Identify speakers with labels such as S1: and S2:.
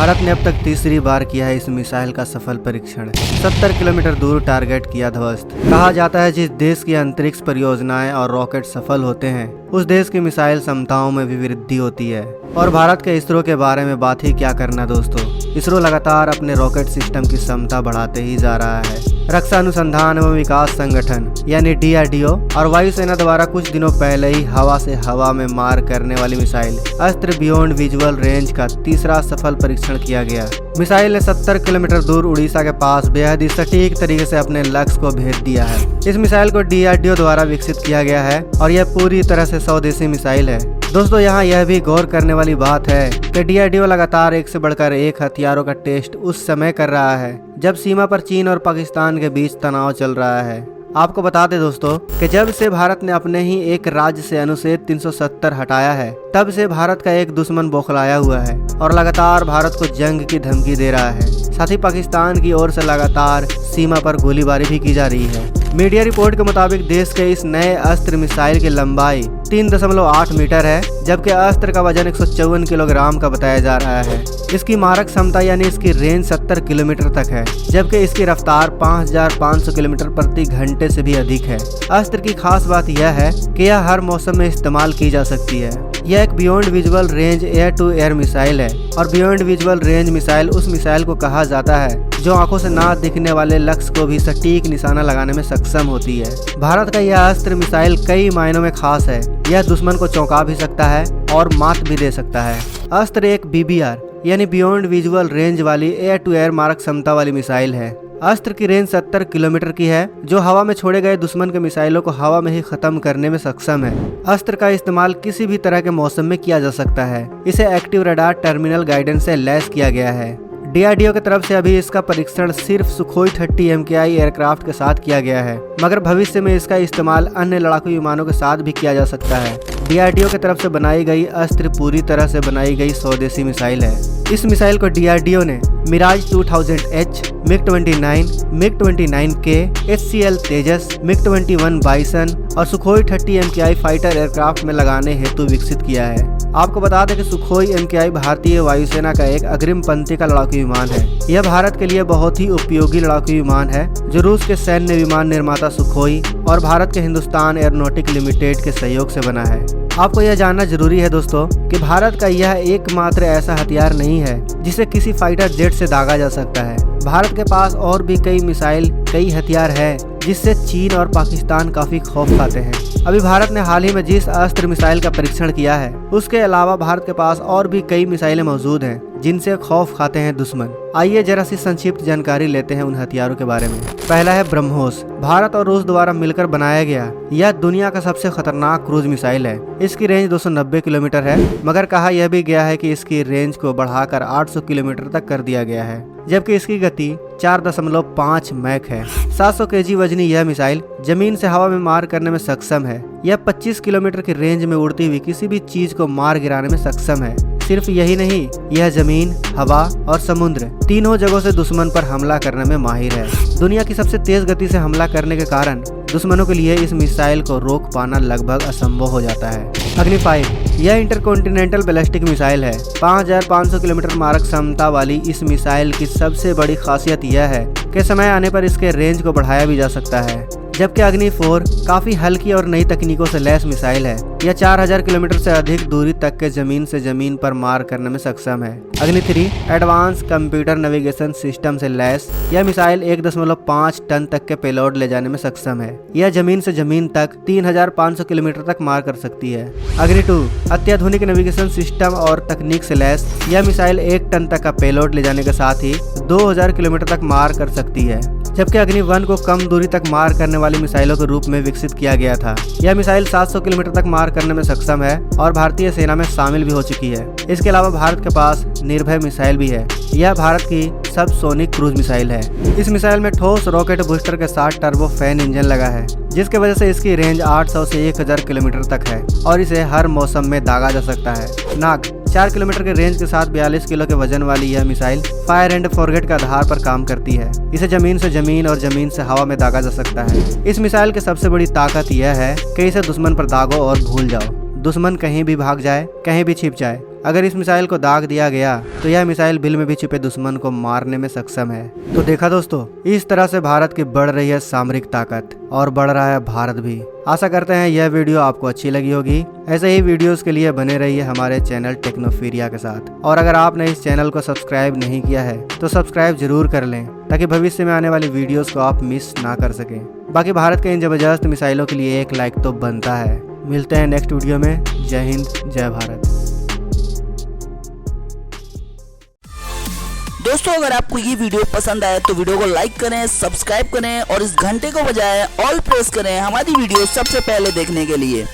S1: भारत ने अब तक तीसरी बार किया है इस मिसाइल का सफल परीक्षण। 70 किलोमीटर दूर टारगेट किया ध्वस्त। कहा जाता है जिस देश की अंतरिक्ष परियोजनाएं और रॉकेट सफल होते हैं उस देश की मिसाइल क्षमताओं में भी वृद्धि होती है। और भारत के इसरो के बारे में बात ही क्या करना दोस्तों। इसरो लगातार अपने रॉकेट सिस्टम की क्षमता बढ़ाते ही जा रहा है। रक्षा अनुसंधान एवं विकास संगठन यानी DRDO और वायुसेना द्वारा कुछ दिनों पहले ही हवा से हवा में मार करने वाली मिसाइल अस्त्र बियॉन्ड विजुअल रेंज का तीसरा सफल परीक्षण किया गया। मिसाइल ने 70 किलोमीटर दूर उड़ीसा के पास बेहद ही सटीक तरीके से अपने लक्ष्य को भेज दिया है। इस मिसाइल को DRDO द्वारा विकसित किया गया है और यह पूरी तरह से स्वदेशी मिसाइल है। दोस्तों यहाँ यह भी गौर करने वाली बात है कि DRDO लगातार एक से बढ़कर एक हथियारों का टेस्ट उस समय कर रहा है जब सीमा पर चीन और पाकिस्तान के बीच तनाव चल रहा है। आपको बता दें दोस्तों कि जब से भारत ने अपने ही एक राज्य से अनुच्छेद 370 हटाया है तब से भारत का एक दुश्मन बौखलाया हुआ है और लगातार भारत को जंग की धमकी दे रहा है। साथ ही पाकिस्तान की ओर से लगातार सीमा पर गोलीबारी भी की जा रही है। मीडिया रिपोर्ट के मुताबिक देश के इस नए अस्त्र मिसाइल की लंबाई 3.8 मीटर है जबकि अस्त्र का वजन 154 किलोग्राम का बताया जा रहा है। इसकी मारक क्षमता यानी इसकी रेंज 70 किलोमीटर तक है जबकि इसकी रफ्तार 5500 किलोमीटर प्रति घंटे से भी अधिक है। अस्त्र की खास बात यह है कि यह हर मौसम में इस्तेमाल की जा सकती है। यह एक beyond visual range air to air missile है और बियॉन्ड विजुअल रेंज मिसाइल उस मिसाइल को कहा जाता है जो आंखों से ना दिखने वाले लक्ष्य को भी सटीक निशाना लगाने में सक्षम होती है। भारत का यह अस्त्र मिसाइल कई मायनों में खास है। यह दुश्मन को चौंका भी सकता है और मात भी दे सकता है। अस्त्र एक BBR यानी बियॉन्ड विजुअल रेंज वाली एयर टू एयर मारक क्षमता वाली मिसाइल है। अस्त्र की रेंज 70 किलोमीटर की है जो हवा में छोड़े गए दुश्मन के मिसाइलों को हवा में ही खत्म करने में सक्षम है। अस्त्र का इस्तेमाल किसी भी तरह के मौसम में किया जा सकता है। इसे एक्टिव रडार टर्मिनल गाइडेंस से लैस किया गया है। DRDO की तरफ से अभी इसका परीक्षण सिर्फ सुखोई 30 MKI एयरक्राफ्ट के साथ किया गया है मगर भविष्य में इसका इस्तेमाल अन्य लड़ाकू विमानों के साथ भी किया जा सकता है। DRDO की तरफ से बनाई गई अस्त्र पूरी तरह से बनाई गई स्वदेशी मिसाइल है। इस मिसाइल को DRDO ने Mirage 2000H, MiG-29, MiG-29K, HCL Tejas, MiG-21 Bison और सुखोई 30 MKI फाइटर एयरक्राफ्ट में लगाने हेतु विकसित किया है। आपको बता दें कि सुखोई MKI भारतीय वायुसेना का एक अग्रिम पंक्ति का लड़ाकू विमान है। यह भारत के लिए बहुत ही उपयोगी लड़ाकू विमान है जो रूस के सैन्य विमान निर्माता सुखोई और भारत के हिंदुस्तान एयरोनॉटिक लिमिटेड के सहयोग से बना है। आपको यह जानना जरूरी है दोस्तों कि भारत का यह एकमात्र ऐसा हथियार नहीं है जिसे किसी फाइटर जेट से दागा जा सकता है। भारत के पास और भी कई मिसाइल कई हथियार है जिससे चीन और पाकिस्तान काफी खौफ खाते हैं। अभी भारत ने हाल ही में जिस अस्त्र मिसाइल का परीक्षण किया है उसके अलावा भारत के पास और भी कई मिसाइलें मौजूद हैं जिनसे खौफ खाते हैं दुश्मन। आइए जरा सी संक्षिप्त जानकारी लेते हैं उन हथियारों के बारे में। पहला है ब्रह्मोस। भारत और रूस द्वारा मिलकर बनाया गया यह दुनिया का सबसे खतरनाक क्रूज मिसाइल है। इसकी रेंज 290 किलोमीटर है मगर कहा यह भी गया है कि इसकी रेंज को बढ़ाकर 800 किलोमीटर तक कर दिया गया है जबकि इसकी गति 4.5 मैक है। 700 kg वजनी यह मिसाइल जमीन से हवा में मार करने में सक्षम है। यह 25 किलोमीटर की रेंज में उड़ती हुई किसी भी चीज को मार गिराने में सक्षम है। सिर्फ यही नहीं, यह जमीन, हवा और समुद्र तीनों जगहों से दुश्मन पर हमला करने में माहिर है। दुनिया की सबसे तेज गति से हमला करने के कारण दुश्मनों के लिए इस मिसाइल को रोक पाना लगभग असंभव हो जाता है। अग्नि 5 यह इंटरकॉन्टिनेंटल बैलिस्टिक मिसाइल है। 5500 किलोमीटर मारक क्षमता वाली इस मिसाइल की सबसे बड़ी खासियत यह है कि समय आने पर इसके रेंज को बढ़ाया भी जा सकता है। जबकि अग्नि 4 काफी हल्की और नई तकनीकों से लैस मिसाइल है। यह 4000 किलोमीटर से अधिक दूरी तक के जमीन से जमीन पर मार करने में सक्षम है। अग्नि 3 एडवांस कंप्यूटर नेविगेशन सिस्टम से लैस यह मिसाइल 1.5 टन तक के पेलोड ले जाने में सक्षम है। यह जमीन से जमीन तक 3500 किलोमीटर तक मार कर सकती है। अग्नि 2 अत्याधुनिक नेविगेशन सिस्टम और तकनीक से लैस यह मिसाइल 1 टन तक का पेलोड ले जाने के साथ ही 2000 किलोमीटर तक मार कर सकती है। जबकि अग्नि 1 को कम दूरी तक मार करने वाली मिसाइलों के रूप में विकसित किया गया था। यह मिसाइल 700 किलोमीटर तक मार करने में सक्षम है और भारतीय सेना में शामिल भी हो चुकी है। इसके अलावा भारत के पास निर्भय मिसाइल भी है। यह भारत की सबसोनिक क्रूज मिसाइल है। इस मिसाइल में ठोस रॉकेट बूस्टर के साथ टर्बो फैन इंजन लगा है जिसकी वजह से इसकी रेंज 800 से 1000 किलोमीटर तक है और इसे हर मौसम में दागा जा सकता है। नाग 4 किलोमीटर के रेंज के साथ 42 किलो के वजन वाली यह मिसाइल फायर एंड फॉरगेट के आधार पर काम करती है। इसे जमीन से जमीन और जमीन से हवा में दागा जा सकता है। इस मिसाइल की सबसे बड़ी ताकत यह है कि इसे दुश्मन पर दागो और भूल जाओ। दुश्मन कहीं भी भाग जाए, कहीं भी छिप जाए अगर इस मिसाइल को दाग दिया गया तो यह मिसाइल बिल में भी छुपे दुश्मन को मारने में सक्षम है। तो देखा दोस्तों, इस तरह से भारत की बढ़ रही है सामरिक ताकत और बढ़ रहा है भारत भी। आशा करते हैं यह वीडियो आपको अच्छी लगी होगी। ऐसे ही वीडियोस के लिए बने रहिए हमारे चैनल टेक्नोफीरिया के साथ। और अगर आपने इस चैनल को सब्सक्राइब नहीं किया है तो सब्सक्राइब जरूर कर लें, ताकि भविष्य में आने वाली वीडियोस को आप मिस ना कर सकें। बाकी भारत के इन जबरदस्त मिसाइलों के लिए एक लाइक तो बनता है। मिलते हैं नेक्स्ट वीडियो में। जय हिंद, जय भारत।
S2: दोस्तों, अगर आपको ये वीडियो पसंद आए तो वीडियो को लाइक करें, सब्सक्राइब करें और इस घंटे को बजाय ऑल प्रेस करें हमारी वीडियो सबसे पहले देखने के लिए।